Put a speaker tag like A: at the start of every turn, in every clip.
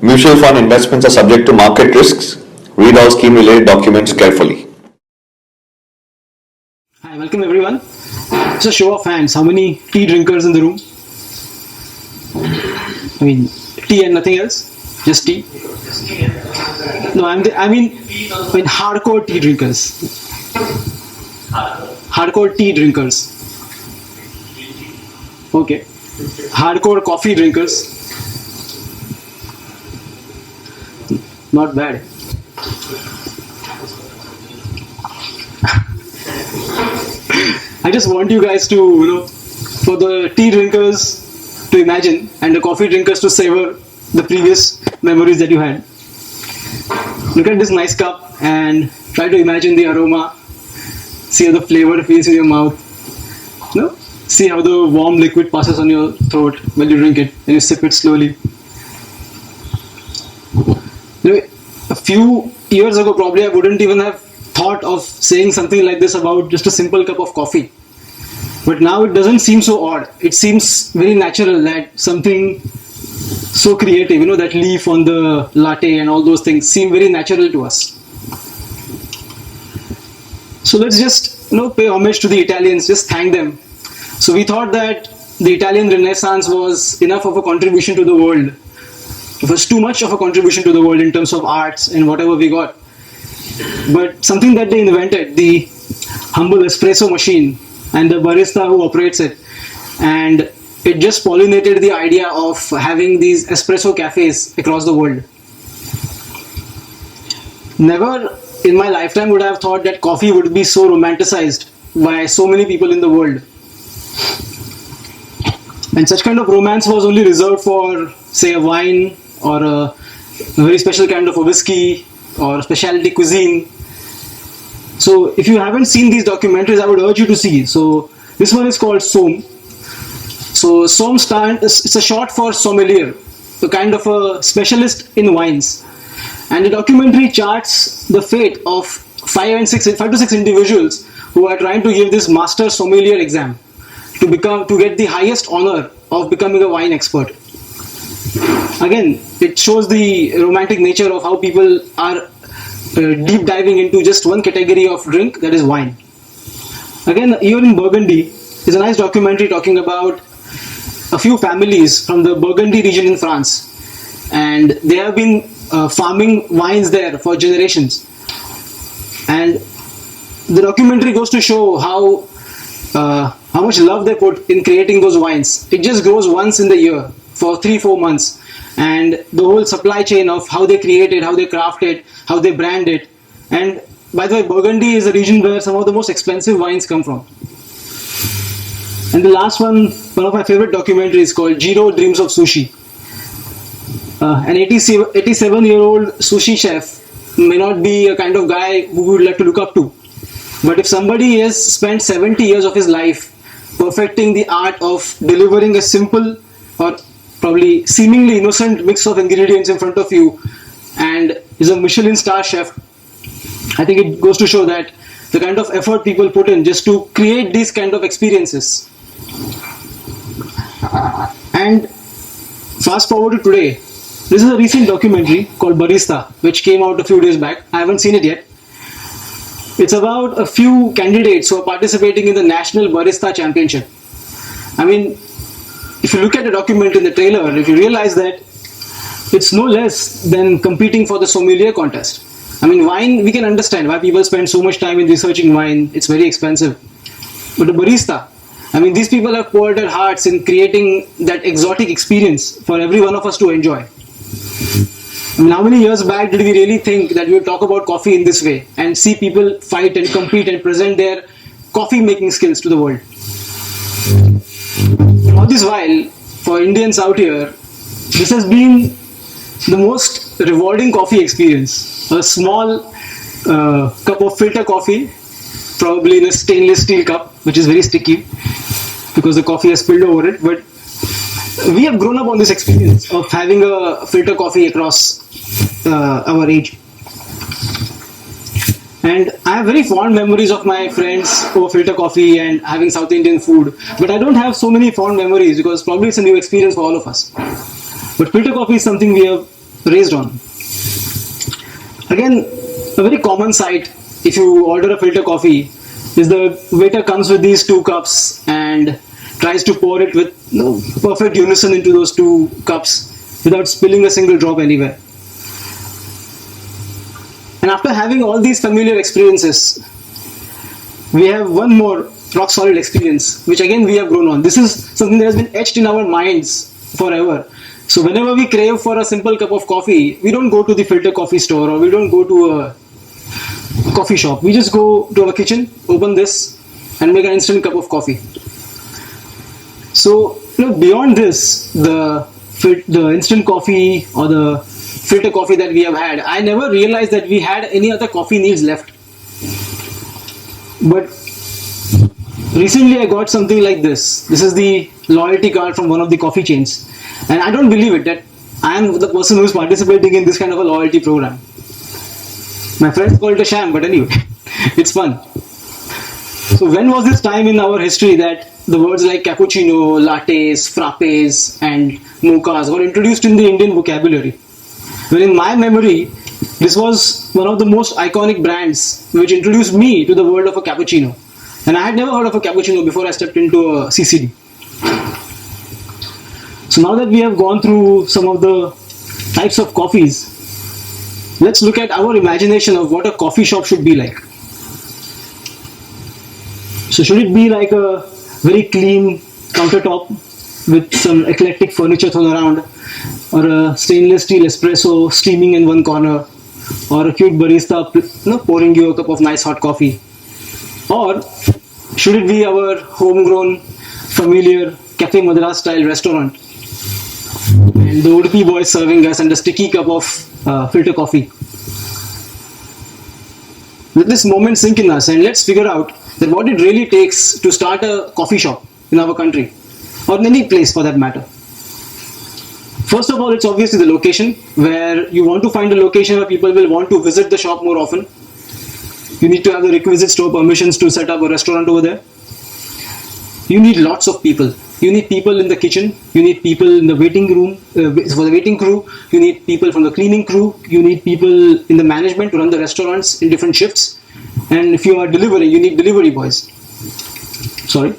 A: Mutual fund investments are subject to market risks. Read all scheme related documents carefully.
B: Hi, welcome everyone. It's a show of hands. How many tea drinkers in the room? I mean, tea and nothing else? Just tea? No, I mean hardcore tea drinkers. Hardcore tea drinkers. Okay. Hardcore coffee drinkers. Not bad. I just want you guys to, for the tea drinkers to imagine and the coffee drinkers to savor the previous memories that you had. Look at this nice cup and try to imagine the aroma. See how the flavor feels in your mouth. See how the warm liquid passes on your throat when you drink it and you sip it slowly. A few years ago, probably I wouldn't even have thought of saying something like this about just a simple cup of coffee. But now it doesn't seem so odd. It seems very natural that something so creative, that leaf on the latte and all those things seem very natural to us. So let's just, pay homage to the Italians, just thank them. So we thought that the Italian Renaissance was enough of a contribution to the world. It was too much of a contribution to the world in terms of arts and whatever we got. But something that they invented, the humble espresso machine and the barista who operates it, and it just pollinated the idea of having these espresso cafes across the world. Never in my lifetime would I have thought that coffee would be so romanticized by so many people in the world. And such kind of romance was only reserved for, say, a wine or a very special kind of a whiskey or specialty cuisine. So if you haven't seen these documentaries, I would urge you to see. So this one is called SOM. So SOM it's a short for sommelier, a kind of a specialist in wines. And the documentary charts the fate of 5 to 6 individuals who are trying to give this master sommelier exam to get the highest honor of becoming a wine expert. Again, it shows the romantic nature of how people are deep diving into just one category of drink, that is wine. Again, here in Burgundy is a nice documentary talking about a few families from the Burgundy region in France, and they have been farming wines there for generations. And the documentary goes to show how much love they put in creating those wines. It just grows once in the year for 3-4 months, and the whole supply chain of how they create it, how they craft it, how they brand it. And by the way, Burgundy is a region where some of the most expensive wines come from. And the last one of my favorite documentaries called Jiro Dreams of Sushi. An 87-year-old sushi chef may not be a kind of guy who we would like to look up to. But if somebody has spent 70 years of his life perfecting the art of delivering a simple or probably seemingly innocent mix of ingredients in front of you and is a Michelin star chef, I think it goes to show that the kind of effort people put in just to create these kind of experiences. And fast forward to today, this is a recent documentary called Barista, which came out a few days back. I haven't seen it yet. It's about a few candidates who are participating in the National Barista Championship. I mean, if you look at the documentary in the trailer, if you realize that it's no less than competing for the sommelier contest. I mean, wine, we can understand why people spend so much time in researching wine. It's very expensive. But the barista, I mean, these people have poured their hearts in creating that exotic experience for every one of us to enjoy. I mean, how many years back did we really think that we would talk about coffee in this way and see people fight and compete and present their coffee making skills to the world? All this while, for Indians out here, this has been the most rewarding coffee experience. A small cup of filter coffee, probably in a stainless steel cup, which is very sticky because the coffee has spilled over it. But we have grown up on this experience of having a filter coffee across our age. And I have very fond memories of my friends over filter coffee and having South Indian food. But I don't have so many fond memories because probably it's a new experience for all of us. But filter coffee is something we have raised on. Again, a very common sight if you order a filter coffee is the waiter comes with these 2 cups and tries to pour it with perfect unison into those 2 cups without spilling a single drop anywhere. And after having all these familiar experiences, we have one more rock solid experience, which again we have grown on. This is something that has been etched in our minds forever. So whenever we crave for a simple cup of coffee, we don't go to the filter coffee store or we don't go to a coffee shop. We just go to our kitchen, open this, and make an instant cup of coffee. So beyond this, the instant coffee or the filter coffee that we have had, I never realized that we had any other coffee needs left. But recently I got something like this. This is the loyalty card from one of the coffee chains. And I don't believe it that I am the person who is participating in this kind of a loyalty program. My friends call it a sham, but anyway, it's fun. So when was this time in our history that the words like cappuccino, lattes, frappes and mochas were introduced in the Indian vocabulary? Well, in my memory, this was one of the most iconic brands which introduced me to the world of a cappuccino. And I had never heard of a cappuccino before I stepped into a CCD. So now that we have gone through some of the types of coffees, let's look at our imagination of what a coffee shop should be like. So should it be like a very clean countertop with some eclectic furniture thrown around, or a stainless steel espresso steaming in one corner, or a cute barista pouring you a cup of nice hot coffee? Or should it be our homegrown, familiar Cafe Madras style restaurant and the Udupi boys serving us and a sticky cup of filter coffee? Let this moment sink in us and let's figure out that what it really takes to start a coffee shop in our country, or in any place for that matter. First of all, it's obviously the location, where you want to find a location where people will want to visit the shop more often. You need to have the requisite store permissions to set up a restaurant over there. You need lots of people. You need people in the kitchen, you need people in the waiting room, for the waiting crew, you need people from the cleaning crew, you need people in the management to run the restaurants in different shifts. And if you are delivering, you need delivery boys. Sorry.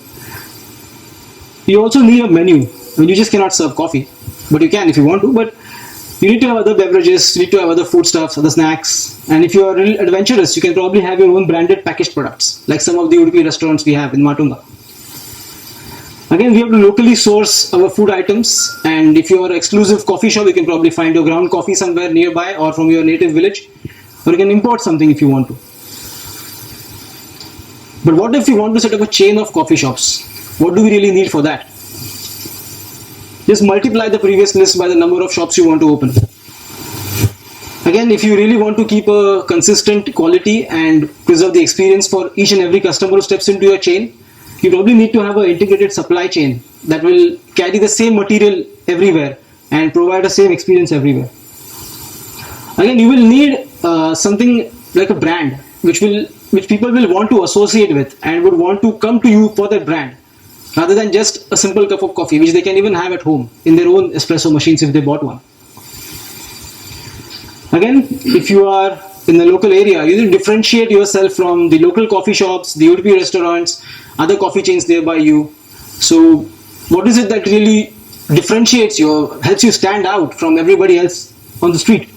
B: You also need a menu. I mean, you just cannot serve coffee, but you can if you want to, but you need to have other beverages, you need to have other foodstuffs, other snacks, and if you are really adventurous, you can probably have your own branded packaged products, like some of the Udupi restaurants we have in Matunga. Again, we have to locally source our food items, and if you are an exclusive coffee shop, you can probably find your ground coffee somewhere nearby or from your native village, or you can import something if you want to. But what if you want to set up a chain of coffee shops? What do we really need for that? Just multiply the previous list by the number of shops you want to open. Again, if you really want to keep a consistent quality and preserve the experience for each and every customer who steps into your chain, you probably need to have an integrated supply chain that will carry the same material everywhere and provide the same experience everywhere. Again, you will need something like a brand which people will want to associate with and would want to come to you for that brand, rather than just a simple cup of coffee which they can even have at home in their own espresso machines if they bought one. Again, if you are in the local area, you need to differentiate yourself from the local coffee shops, the Udupi restaurants, other coffee chains nearby you. So what is it that really differentiates you or helps you stand out from everybody else on the street?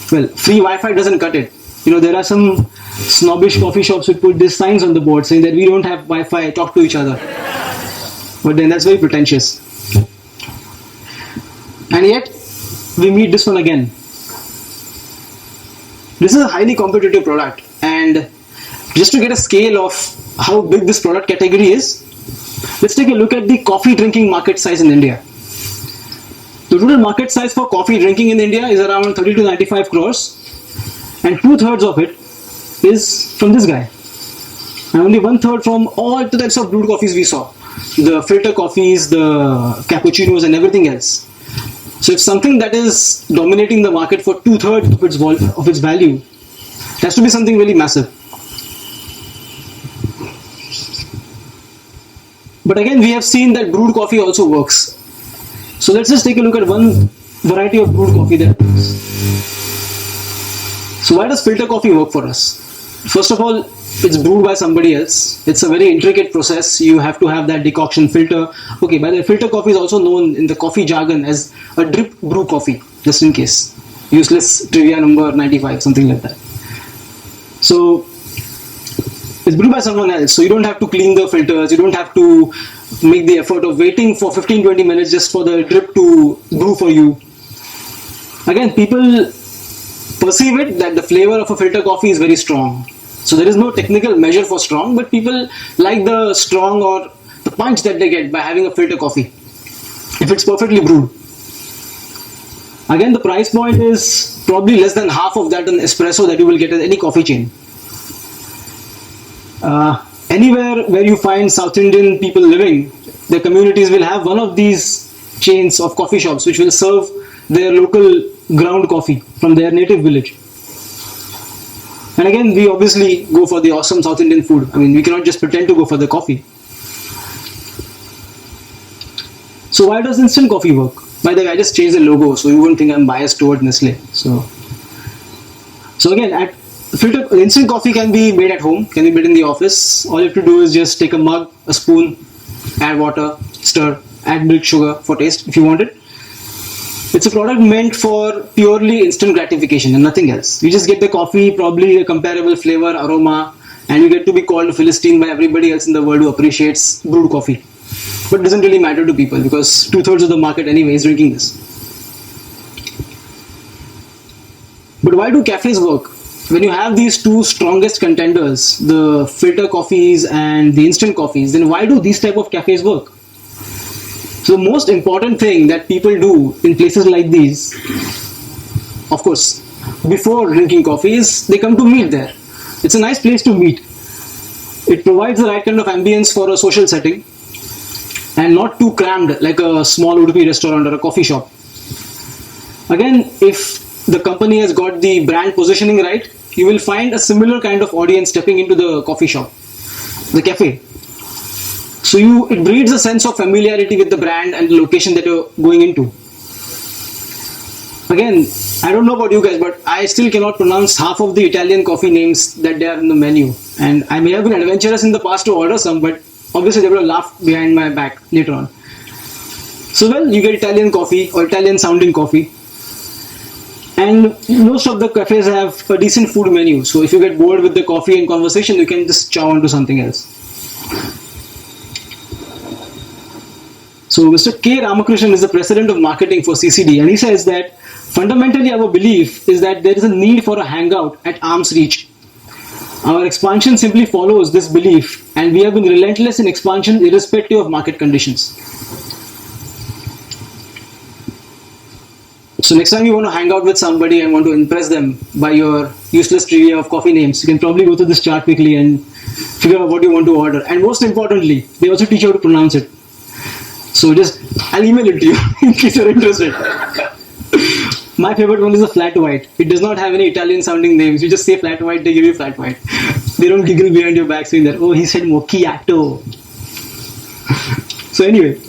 B: Well, free Wi-Fi doesn't cut it. There are some snobbish coffee shops who put these signs on the board saying that we don't have Wi-Fi, talk to each other. But then that's very pretentious. And yet, we meet this one again. This is a highly competitive product, and just to get a scale of how big this product category is, let's take a look at the coffee drinking market size in India. The total market size for coffee drinking in India is around 30 to 95 crores, and 2/3 of it is from this guy, and only 1/3 from all the types of brewed coffees we saw, the filter coffees, the cappuccinos and everything else. So if something that is dominating the market for 2/3 of its value, it has to be something really massive. But again, we have seen that brewed coffee also works. So let's just take a look at one variety of brewed coffee there is. So why does filter coffee work for us? First of all, it's brewed by somebody else. It's a very intricate process. You have to have that decoction filter. Okay, by the way, filter coffee is also known in the coffee jargon as a drip brew coffee, just in case. Useless trivia number 95, something like that. So it's brewed by someone else. So you don't have to clean the filters. You don't have to make the effort of waiting for 15-20 minutes just for the drip to brew for you. Again, people perceive it that the flavor of a filter coffee is very strong. So there is no technical measure for strong, but people like the strong or the punch that they get by having a filter coffee if it's perfectly brewed. Again, the price point is probably less than half of that an espresso that you will get at any coffee chain. Anywhere where you find South Indian people living, their communities will have one of these chains of coffee shops which will serve their local ground coffee from their native village. And again, we obviously go for the awesome South Indian food. I mean, we cannot just pretend to go for the coffee. So why does instant coffee work? By the way, I just changed the logo so you won't think I'm biased toward Nestle. So again, instant coffee can be made at home, can be made in the office. All you have to do is just take a mug, a spoon, add water, stir, add milk, sugar for taste if you want it. It's a product meant for purely instant gratification and nothing else. You just get the coffee, probably a comparable flavor, aroma, and you get to be called a Philistine by everybody else in the world who appreciates brewed coffee. But it doesn't really matter to people because 2/3 of the market anyway is drinking this. But why do cafes work? When you have these two strongest contenders, the filter coffees and the instant coffees, then why do these type of cafes work? So the most important thing that people do in places like these, of course, before drinking coffee is they come to meet there. It's a nice place to meet. It provides the right kind of ambience for a social setting and not too crammed like a small Udupi restaurant or a coffee shop. Again, if the company has got the brand positioning right, you will find a similar kind of audience stepping into the coffee shop, the cafe. So it breeds a sense of familiarity with the brand and the location that you're going into. Again, I don't know about you guys, but I still cannot pronounce half of the Italian coffee names that they are in the menu. And I may have been adventurous in the past to order some, but obviously they would have laughed behind my back later on. So well, you get Italian coffee or Italian sounding coffee. And most of the cafes have a decent food menu. So if you get bored with the coffee and conversation, you can just chow onto something else. So Mr. K. Ramakrishnan is the president of marketing for CCD, and he says that fundamentally our belief is that there is a need for a hangout at arm's reach. Our expansion simply follows this belief, and we have been relentless in expansion irrespective of market conditions. So next time you want to hang out with somebody and want to impress them by your useless trivia of coffee names, you can probably go through this chart quickly and figure out what you want to order. And most importantly, they also teach you how to pronounce it. So I'll email it to you in case you're interested. My favorite one is a flat white. It does not have any Italian sounding names. You just say flat white, they give you flat white. They don't giggle behind your back saying that, oh, he said macchiato. So anyway,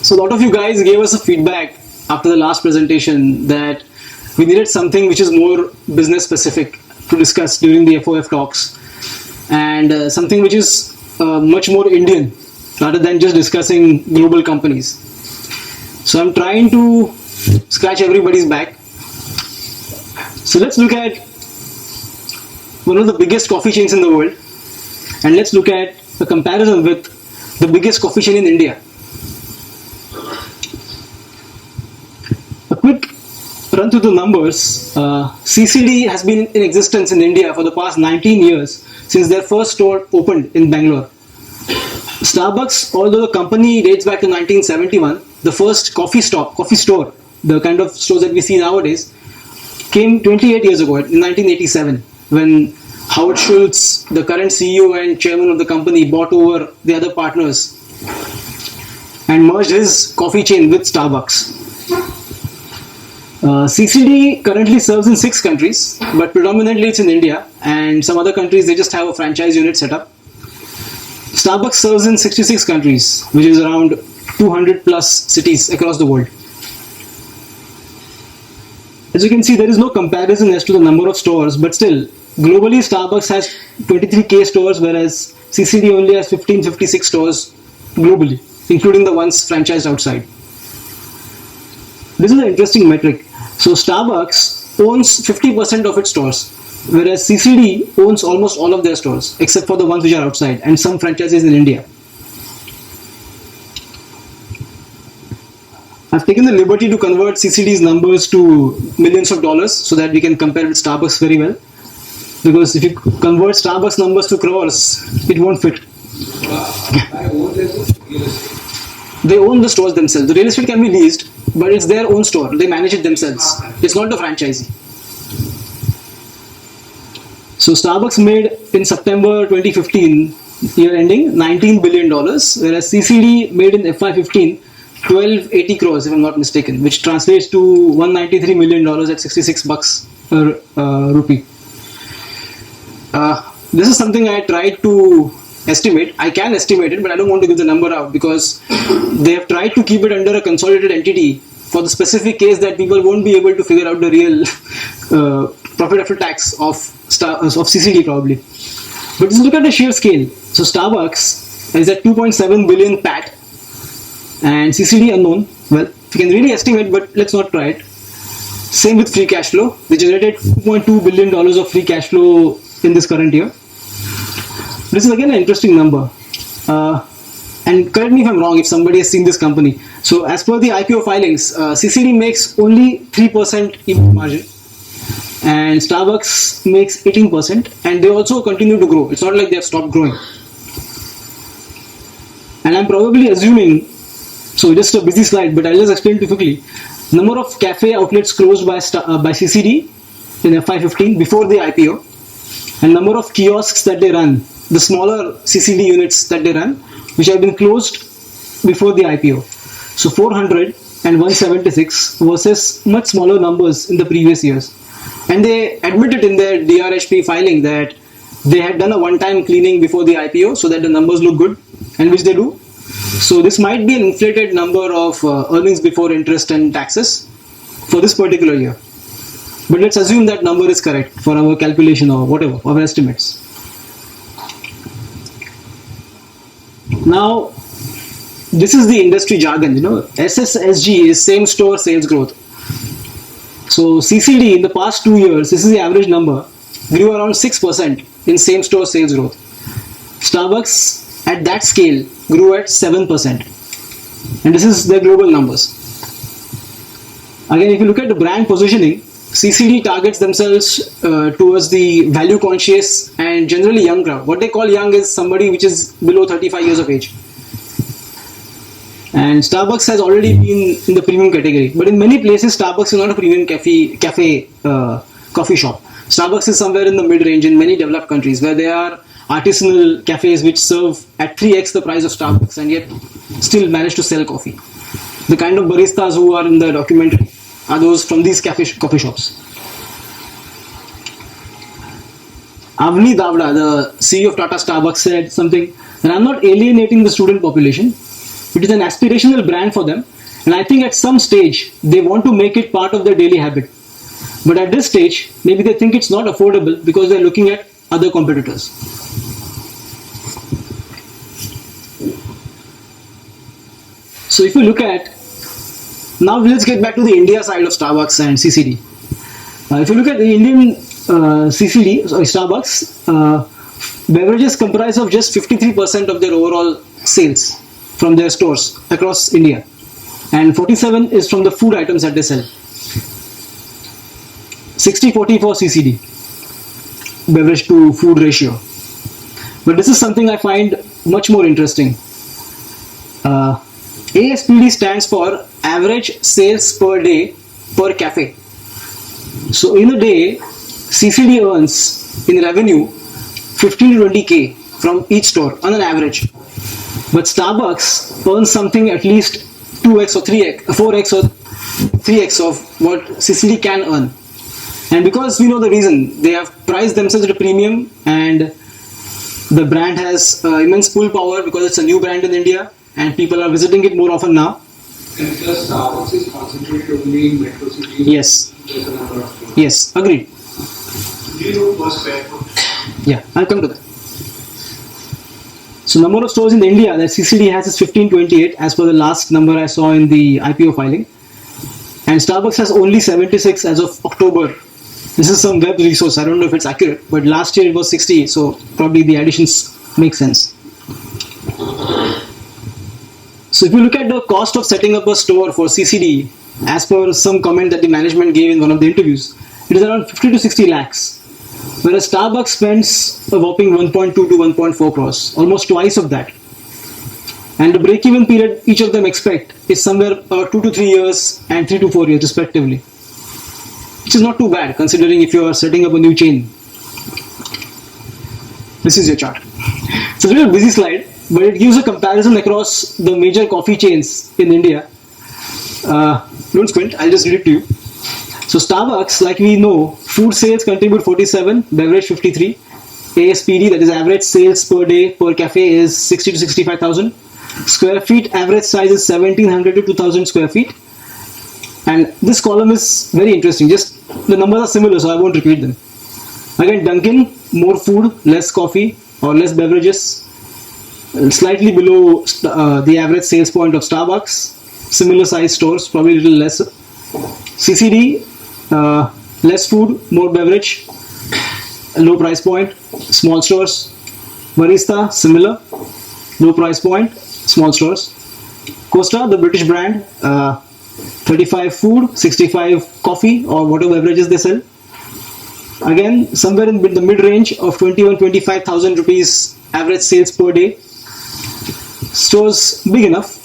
B: so a lot of you guys gave us a feedback after the last presentation that we needed something which is more business specific to discuss during the FOF talks, and something which is much more Indian rather than just discussing global companies. So I'm trying to scratch everybody's back. So let's look at one of the biggest coffee chains in the world, and let's look at a comparison with the biggest coffee chain in India. A quick run through the numbers. CCD has been in existence in India for the past 19 years since their first store opened in Bangalore. Starbucks, although the company dates back to 1971, the first coffee store, the kind of stores that we see nowadays, came 28 years ago in 1987 when Howard Schultz, the current CEO and chairman of the company, bought over the other partners and merged his coffee chain with Starbucks. CCD currently serves in 6 countries, but predominantly it's in India, and some other countries they just have a franchise unit set up. Starbucks serves in 66 countries, which is around 200 plus cities across the world. As you can see, there is no comparison as to the number of stores, but still, globally, Starbucks has 23k stores, whereas CCD only has 1556 stores globally, including the ones franchised outside. This is an interesting metric. So Starbucks owns 50% of its stores, whereas CCD owns almost all of their stores, except for the ones which are outside, and some franchises in India. I've taken the liberty to convert CCD's numbers to millions of dollars so that we can compare with Starbucks very well. Because if you convert Starbucks numbers to crores, it won't fit. They own the stores themselves. The real estate can be leased, but it's their own store. They manage it themselves. It's not the franchisee. So Starbucks made in September 2015, year ending, $19 billion, whereas CCD made in FY15 1280 crores, if I'm not mistaken, which translates to $193 million at 66 bucks per rupee. This is something I tried to estimate. I can estimate it, but I don't want to give the number out because they have tried to keep it under a consolidated entity for the specific case that people won't be able to figure out the real profit after tax of CCD probably. But just look at the sheer scale. So Starbucks is at 2.7 billion PAT and CCD unknown. Well, we can really estimate, but let's not try it. Same with free cash flow. They generated $2.2 billion of free cash flow in this current year. This is again an interesting number. And correct me if I'm wrong if somebody has seen this company. So as per the IPO filings, CCD makes only 3% EBIT margin and Starbucks makes 18%, and they also continue to grow. It's not like they have stopped growing. And I'm probably assuming, so just a busy slide, but I'll just explain it quickly. Number of cafe outlets closed by CCD in FY15 before the IPO, and number of kiosks that they run, the smaller CCD units that they run, which have been closed before the IPO. So 400 and 176 versus much smaller numbers in the previous years. And they admitted in their DRHP filing that they had done a one-time cleaning before the IPO so that the numbers look good, and which they do. So this might be an inflated number of earnings before interest and taxes for this particular year. But let's assume that number is correct for our calculation or whatever, our estimates. Now, this is the industry jargon, SSSG is same store sales growth. So CCD in the past 2 years, this is the average number, grew around 6% in same store sales growth. Starbucks at that scale grew at 7%. And this is their global numbers. Again, if you look at the brand positioning, CCD targets themselves towards the value conscious and generally young crowd. What they call young is somebody which is below 35 years of age. And Starbucks has already been in the premium category. But in many places, Starbucks is not a premium coffee shop. Starbucks is somewhere in the mid-range in many developed countries where there are artisanal cafes which serve at 3x the price of Starbucks and yet still manage to sell coffee. The kind of baristas who are in the documentary are those from these coffee shops. Avni Davda, the CEO of Tata Starbucks, said something, and I'm not alienating the student population. It is an aspirational brand for them, and I think at some stage they want to make it part of their daily habit. But at this stage, maybe they think it's not affordable because they're looking at other competitors. So if you look at, now let's get back to the India side of Starbucks and CCD. If you look at the Indian Starbucks, beverages comprise of just 53% of their overall sales from their stores across India, and 47 is from the food items that they sell. 60-40 for CCD, beverage to food ratio. But this is something I find much more interesting. ASPD stands for average sales per day per cafe. So in a day, CCD earns in revenue 15 to 20k from each store on an average. But Starbucks earns something at least 2x or 3x, 4x or 3x of what CCD can earn. And because we know the reason, they have priced themselves at a premium and the brand has immense pull power because it's a new brand in India and people are visiting it more often now.
C: And plus Starbucks is concentrated only in metro cities.
B: Yes. Yes, agreed.
C: Do you know what's square foot?
B: Yeah, I'll come to that. So number of stores in India that CCD has is 1528 as per the last number I saw in the IPO filing. And Starbucks has only 76 as of October. This is some web resource, I don't know if it's accurate, but last year it was 60, so probably the additions make sense. So if you look at the cost of setting up a store for CCD, as per some comment that the management gave in one of the interviews, it is around 50 to 60 lakhs. Whereas Starbucks spends a whopping 1.2 to 1.4 crores, almost twice of that. And the break-even period each of them expect is somewhere 2 to 3 years and 3 to 4 years respectively. Which is not too bad considering if you are setting up a new chain. This is your chart. It's a little busy slide, but it gives a comparison across the major coffee chains in India. Don't squint, I'll just read it to you. So Starbucks, like we know, food sales contribute 47, beverage 53, ASPD, that is average sales per day per cafe, is 60 to 65,000. Square feet, average size is 1700 to 2000 square feet. And this column is very interesting, just the numbers are similar, so I won't repeat them. Again, Dunkin', more food, less coffee or less beverages, slightly below the average sales point of Starbucks, similar size stores, probably a little less. CCD, less food, more beverage, low price point, small stores. Barista, similar, low price point, small stores. Costa, the British brand, 35 food, 65 coffee or whatever beverages they sell. Again, somewhere in the mid-range of 21-25,000 rupees average sales per day. Stores big enough.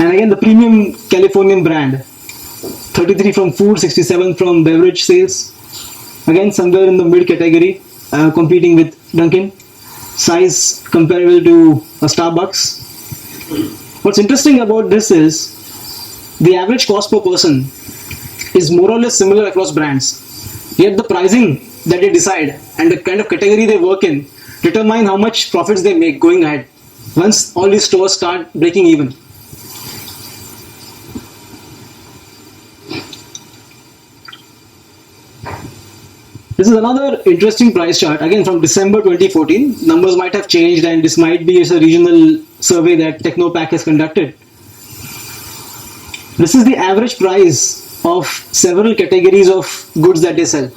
B: And again, the premium Californian brand, 33 from food, 67 from beverage sales. Again, somewhere in the mid category, competing with Dunkin'. Size comparable to a Starbucks. What's interesting about this is the average cost per person is more or less similar across brands. Yet the pricing that they decide and the kind of category they work in determine how much profits they make going ahead once all these stores start breaking even. This is another interesting price chart, again from December 2014. Numbers might have changed and this might be a regional survey that Technopack has conducted. This is the average price of several categories of goods that they sell.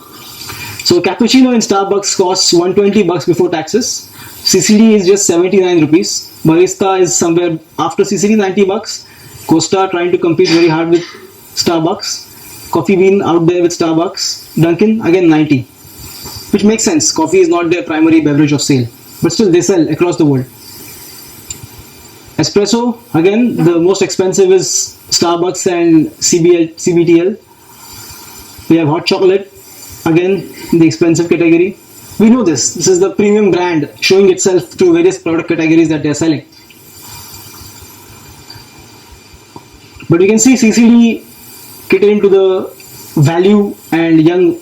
B: So cappuccino in Starbucks costs 120 bucks before taxes. CCD is just 79 rupees. Barista is somewhere after CCD 90 bucks. Costa trying to compete very hard with Starbucks. Coffee Bean out there with Starbucks. Dunkin' again 90. Which makes sense. Coffee is not their primary beverage of sale. But still they sell across the world. Espresso, again, the most expensive is Starbucks and CBTL. We have hot chocolate, again, in the expensive category. We know this. This is the premium brand showing itself through various product categories that they are selling. But you can see CCD catering to the value and young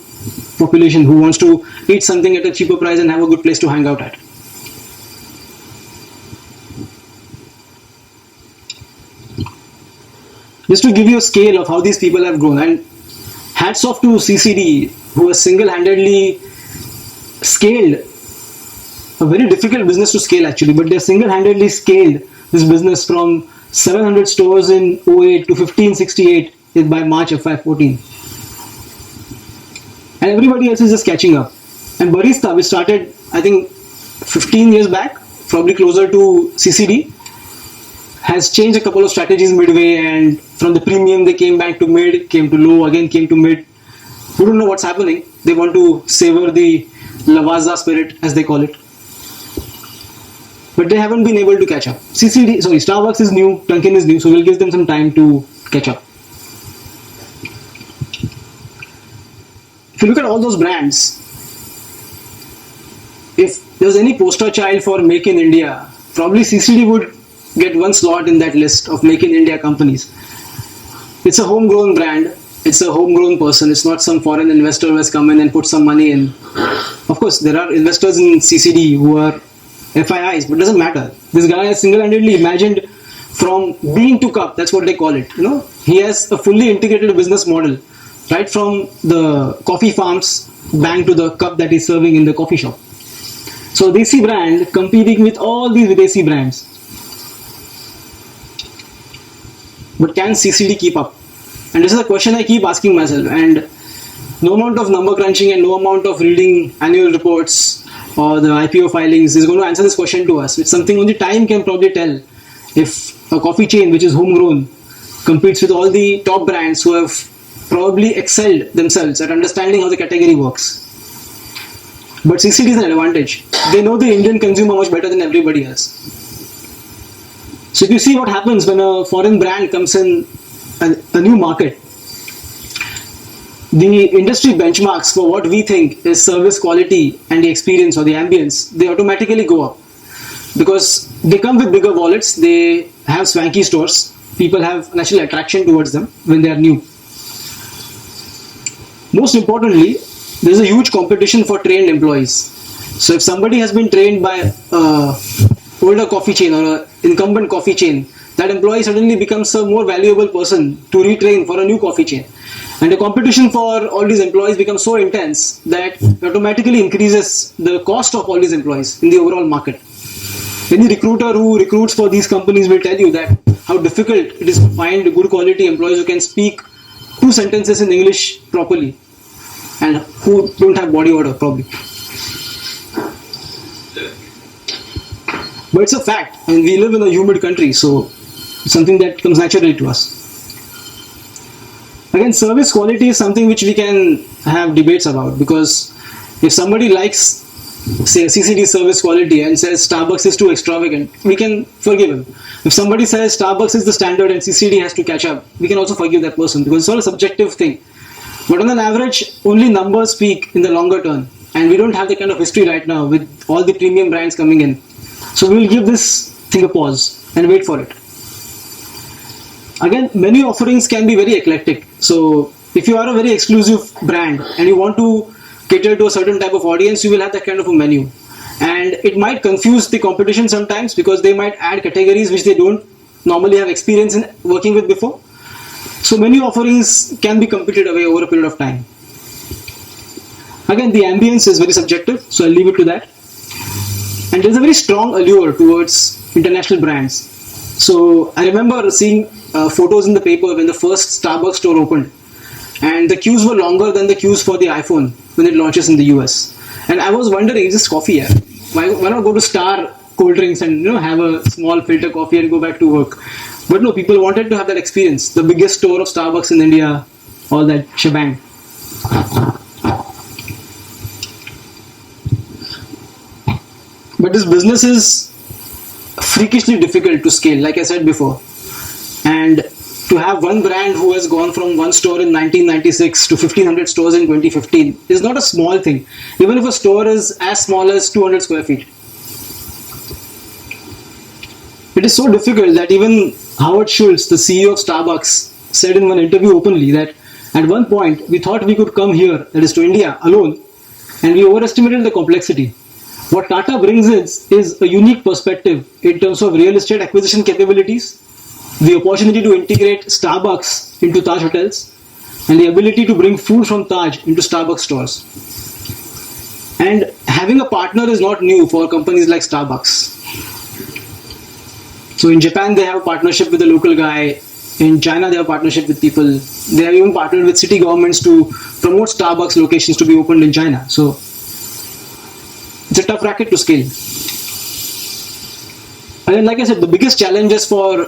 B: population who wants to eat something at a cheaper price and have a good place to hang out at. Just to give you a scale of how these people have grown, and hats off to CCD who has single-handedly scaled a very difficult business to scale actually, but they single-handedly scaled this business from 700 stores in 08 to 1568 by March of 2014. And everybody else is just catching up. And Barista, which started I think 15 years back, probably closer to CCD, has changed a couple of strategies midway, and from the premium they came back to mid, came to low, again came to mid. We don't know what's happening. They want to savor the Lavazza spirit, as they call it. But they haven't been able to catch up. Starbucks is new, Dunkin' is new, so we'll give them some time to catch up. If you look at all those brands, if there's any poster child for Make in India, probably CCD would get one slot in that list of Make in India companies. It's a homegrown brand, it's a homegrown person, it's not some foreign investor who has come in and put some money in. Of course, there are investors in CCD who are FIIs, but it doesn't matter. This guy has single-handedly imagined from bean to cup, that's what they call it. He has a fully integrated business model right from the coffee farms bang to the cup that is serving in the coffee shop. So Desi brand competing with all these Videsi brands. But can CCD keep up? And this is a question I keep asking myself, and no amount of number crunching and no amount of reading annual reports or the IPO filings is going to answer this question to us. It's something only time can probably tell. If a coffee chain which is homegrown competes with all the top brands who have probably excelled themselves at understanding how the category works. But CCD is an advantage. They know the Indian consumer much better than everybody else. So if you see what happens when a foreign brand comes in a new market, the industry benchmarks for what we think is service quality and the experience or the ambience, they automatically go up. Because they come with bigger wallets, they have swanky stores, people have natural attraction towards them when they are new. Most importantly, there is a huge competition for trained employees. So if somebody has been trained by an older coffee chain or an incumbent coffee chain, that employee suddenly becomes a more valuable person to retrain for a new coffee chain. And the competition for all these employees becomes so intense that it automatically increases the cost of all these employees in the overall market. Any recruiter who recruits for these companies will tell you that how difficult it is to find good quality employees who can speak 2 sentences in English properly and who don't have body odor probably. But it's a fact, and we live in a humid country, so it's something that comes naturally to us. Again, service quality is something which we can have debates about, because if somebody likes, say, CCD service quality and says Starbucks is too extravagant, we can forgive him. If somebody says Starbucks is the standard and CCD has to catch up, we can also forgive that person, because it's all a subjective thing. But on an average, only numbers speak in the longer term, and we don't have the kind of history right now with all the premium brands coming in. So we will give this thing a pause and wait for it. Again, menu offerings can be very eclectic. So if you are a very exclusive brand and you want to cater to a certain type of audience, you will have that kind of a menu. And it might confuse the competition sometimes, because they might add categories which they don't normally have experience in working with before. So menu offerings can be competed away over a period of time. Again, the ambience is very subjective, so I'll leave it to that. And there's a very strong allure towards international brands. So I remember seeing photos in the paper when the first Starbucks store opened, and the queues were longer than the queues for the iPhone when it launches in the US. And I was wondering, is this coffee here? Why not go to Star cold drinks and have a small filter coffee and go back to work? But no, people wanted to have that experience. The biggest store of Starbucks in India, all that shebang. But this business is freakishly difficult to scale, like I said before. And to have one brand who has gone from one store in 1996 to 1500 stores in 2015 is not a small thing, even if a store is as small as 200 square feet. It is so difficult that even Howard Schultz, the CEO of Starbucks, said in one interview openly that at one point we thought we could come here, that is to India, alone, and we overestimated the complexity. What Tata brings is a unique perspective in terms of real estate acquisition capabilities, the opportunity to integrate Starbucks into Taj hotels, and the ability to bring food from Taj into Starbucks stores. And having a partner is not new for companies like Starbucks. So in Japan they have a partnership with a local guy, in China they have a partnership with people, they have even partnered with city governments to promote Starbucks locations to be opened in China. So it's a tough racket to scale. And then, like I said, the biggest challenges for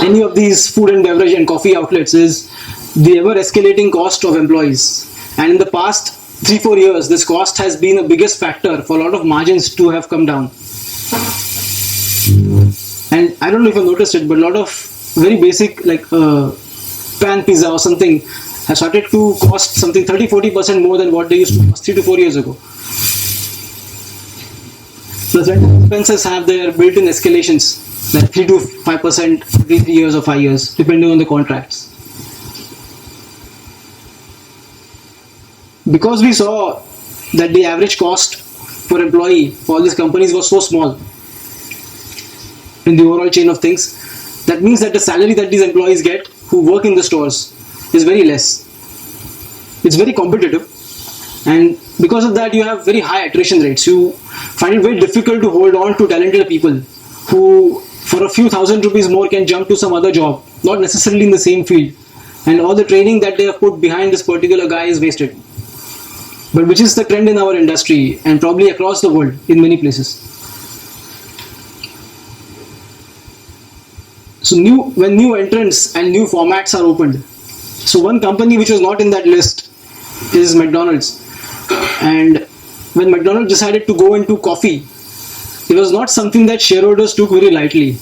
B: any of these food and beverage and coffee outlets is the ever escalating cost of employees. And in the past 3-4 years, this cost has been the biggest factor for a lot of margins to have come down. And I don't know if you noticed it, but a lot of very basic, like pan pizza or something, have started to cost something 30-40% more than what they used to cost 3 to 4 years ago. Plus, rental expenses have their built-in escalations, like 3 to 5% every 3 years or 5 years, depending on the contracts. Because we saw that the average cost per employee for all these companies was so small in the overall chain of things, that means that the salary that these employees get who work in the stores is very less. It's very competitive, and because of that you have very high attrition rates. You find it very difficult to hold on to talented people who for a few thousand rupees more can jump to some other job, not necessarily in the same field, and all the training that they have put behind this particular guy is wasted. But which is the trend in our industry and probably across the world in many places. So when new entrants and new formats are opened, so one company which was not in that list is McDonald's. And when McDonald's decided to go into coffee, it was not something that shareholders took very lightly,